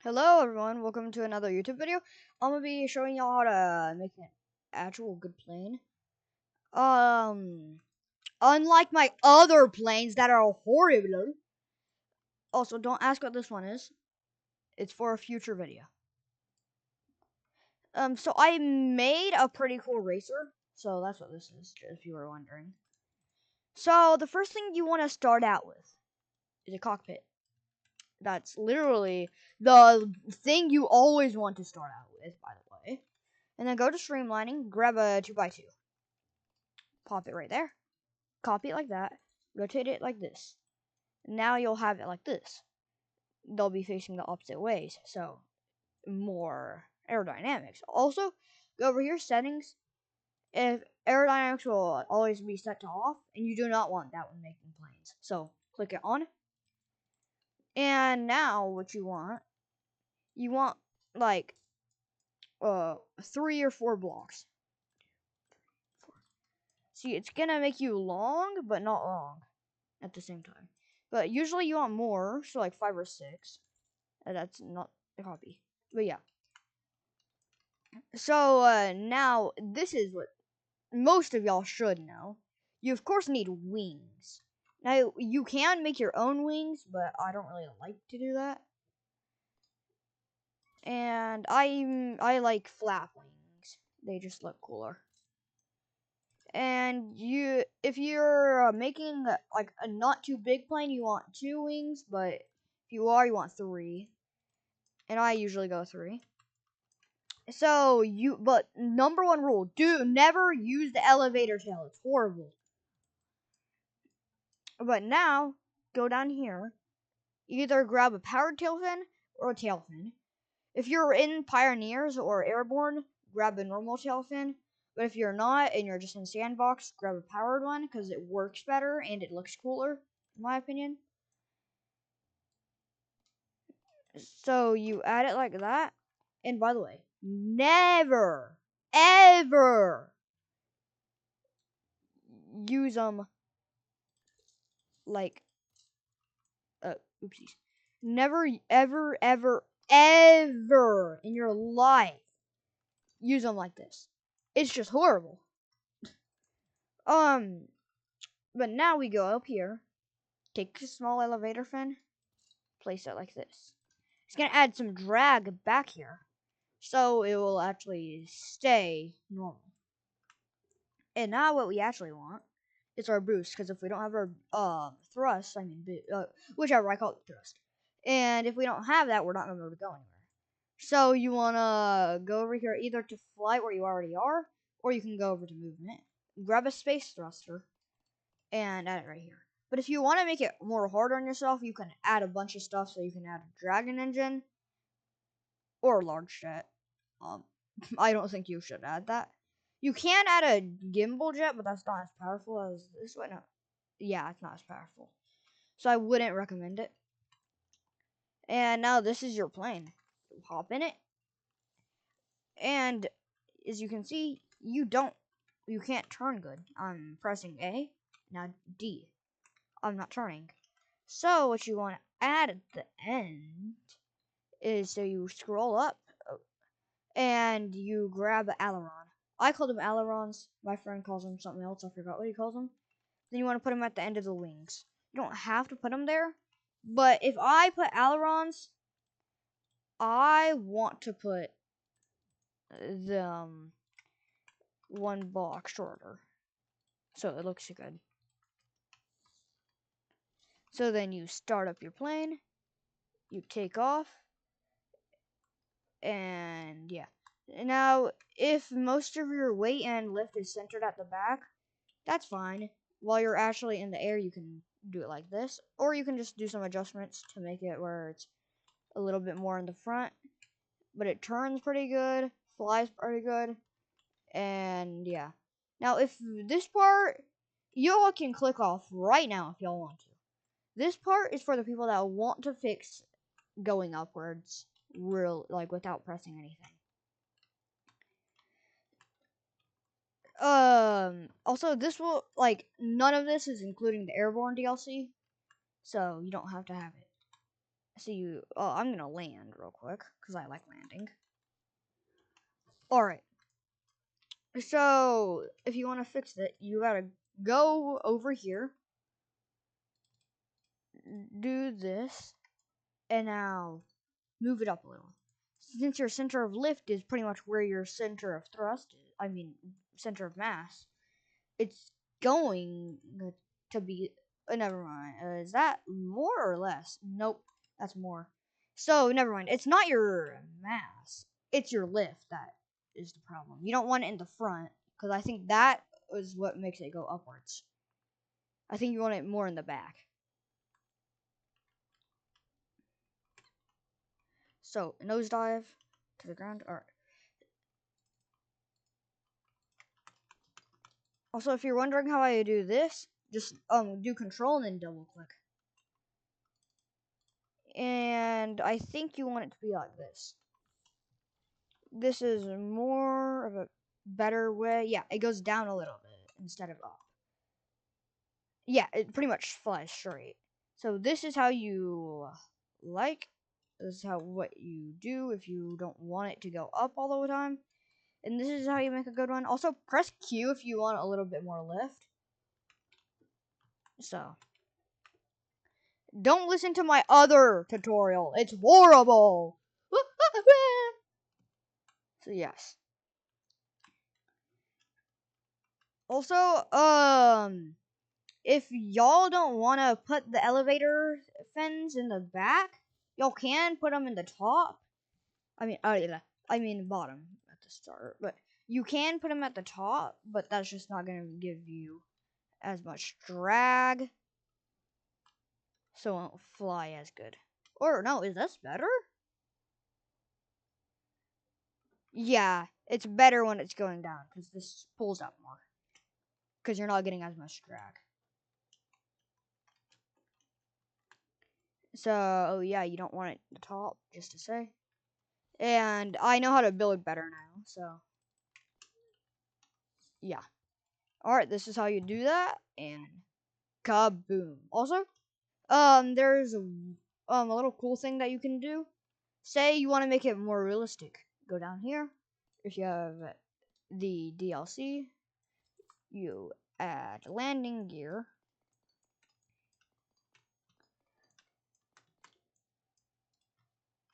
Hello everyone, welcome to another YouTube video. I'm gonna be showing y'all how to make an actual good plane. Unlike my other planes that are horrible. Also, don't ask what this one is. It's for a future video. So I made a pretty cool racer. So that's what this is, if you were wondering. So the first thing you want to start out with is a cockpit. That's literally the thing you always want to start out with, by the way. And then go to streamlining, grab a 2x2. Pop it right there. Copy it like that. Rotate it like this. Now you'll have it like this. They'll be facing the opposite ways, so more aerodynamics. Also, go over here, settings. If aerodynamics will always be set to off, and you do not want that when making planes. So click it on. And now what you want like 3 or 4 blocks. See, it's gonna make you long, but not long at the same time. But usually you want more, so like 5 or 6. That's not a copy. But yeah. So now this is what most of y'all should know. You of course need wings. Now you can make your own wings, but I don't really like to do that. And I like flap wings. They just look cooler. And if you're making like a not too big plane, you want 2 wings, but if you want 3. And I usually go 3. So but number 1 rule, do never use the elevator tail. It's horrible. But now, go down here. Either grab a powered tail fin or a tail fin. If you're in Pioneers or Airborne, grab a normal tail fin. But if you're not and you're just in Sandbox, grab a powered one because it works better and it looks cooler, in my opinion. So you add it like that. And by the way, never, ever use them like oopsies. Never ever ever ever in your life use them like this. It's just horrible. But now we go up here, take a small elevator fin, place it like this. It's gonna add some drag back here, so it will actually stay normal. And now what we actually want is our boost, because if we don't have our thrust, whichever, I call it thrust. And if we don't have that, we're not gonna be able to go anywhere. So you wanna go over here either to flight where you already are, or you can go over to movement, grab a space thruster, and add it right here. But if you want to make it more hard on yourself, you can add a bunch of stuff. So you can add a dragon engine or a large jet. Um, I don't think you should add that. You can add a gimbal jet, but that's not as powerful as this one. No. Yeah, it's not as powerful. So I wouldn't recommend it. And now this is your plane. Hop in it. And as you can see, you can't turn good. I'm pressing A. Now D. I'm not turning. So what you want to add at the end is so you scroll up and you grab an aileron. I call them ailerons. My friend calls them something else. I forgot what he calls them. Then you want to put them at the end of the wings. You don't have to put them there. But if I put ailerons, I want to put them one block shorter. So it looks good. So then you start up your plane. You take off. And yeah. Now, if most of your weight and lift is centered at the back, that's fine. While you're actually in the air, you can do it like this, or you can just do some adjustments to make it where it's a little bit more in the front. But it turns pretty good, flies pretty good, and yeah. Now, if this part, y'all can click off right now if y'all want to. This part is for the people that want to fix going upwards, without pressing anything. Also, this will, none of this is including the Airborne DLC, so you don't have to have it. see you. Oh, I'm gonna land real quick because I like landing. All right. So if you want to fix it, you gotta go over here, do this, and now move it up a little. Since your center of lift is pretty much where your center of thrust is, I mean center of mass, it's going to be. Never mind. Is that more or less? Nope, that's more. So never mind. It's not your mass. It's your lift that is the problem. You don't want it in the front because I think that is what makes it go upwards. I think you want it more in the back. So nosedive to the ground. All right. Also, if you're wondering how I do this, just do control and then double click. And I think you want it to be like this. This is more of a better way. Yeah, it goes down a little bit instead of up. Yeah, it pretty much flies straight. So this is how you like. This is how what you do if you don't want it to go up all the time. And this is how you make a good one. Also, press Q if you want a little bit more lift. So, don't listen to my other tutorial. It's horrible. So, yes. Also, if y'all don't want to put the elevator fins in the back, y'all can put them in the top. I mean bottom at the start, but you can put them at the top, but that's just not going to give you as much drag, so it won't fly as good. Or no, is this better? Yeah, it's better when it's going down because this pulls up more because you're not getting as much drag. So, oh yeah, you don't want it at the top, just to say. And I know how to build better now, so yeah. Alright, this is how you do that, and kaboom. Also, there's a little cool thing that you can do. Say you want to make it more realistic. Go down here. If you have the DLC, you add landing gear.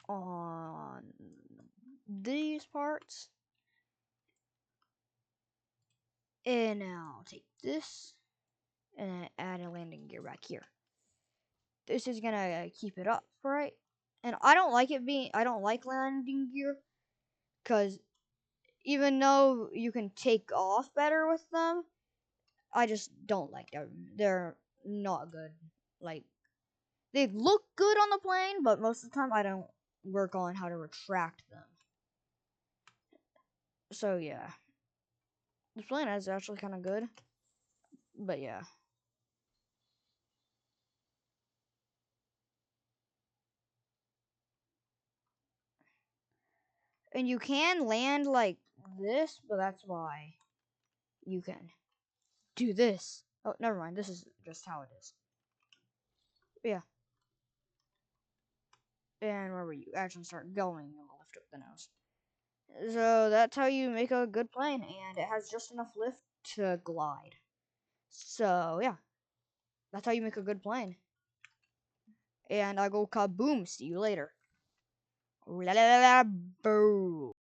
On these parts. And now take this and add a landing gear back here. This is gonna keep it up, right? And I don't like landing gear because even though you can take off better with them, I just don't like them. They're not good. Like, they look good on the plane, but most of the time I don't work on how to retract them. So yeah. This plane is actually kind of good. But yeah. And you can land like this, but that's why you can do this. Oh, never mind. This is just how it is. But yeah. And wherever you actually start going, you'll lift up the nose. So that's how you make a good plane, and it has just enough lift to glide. So yeah, that's how you make a good plane. And I go kaboom. See you later. La la la la boo.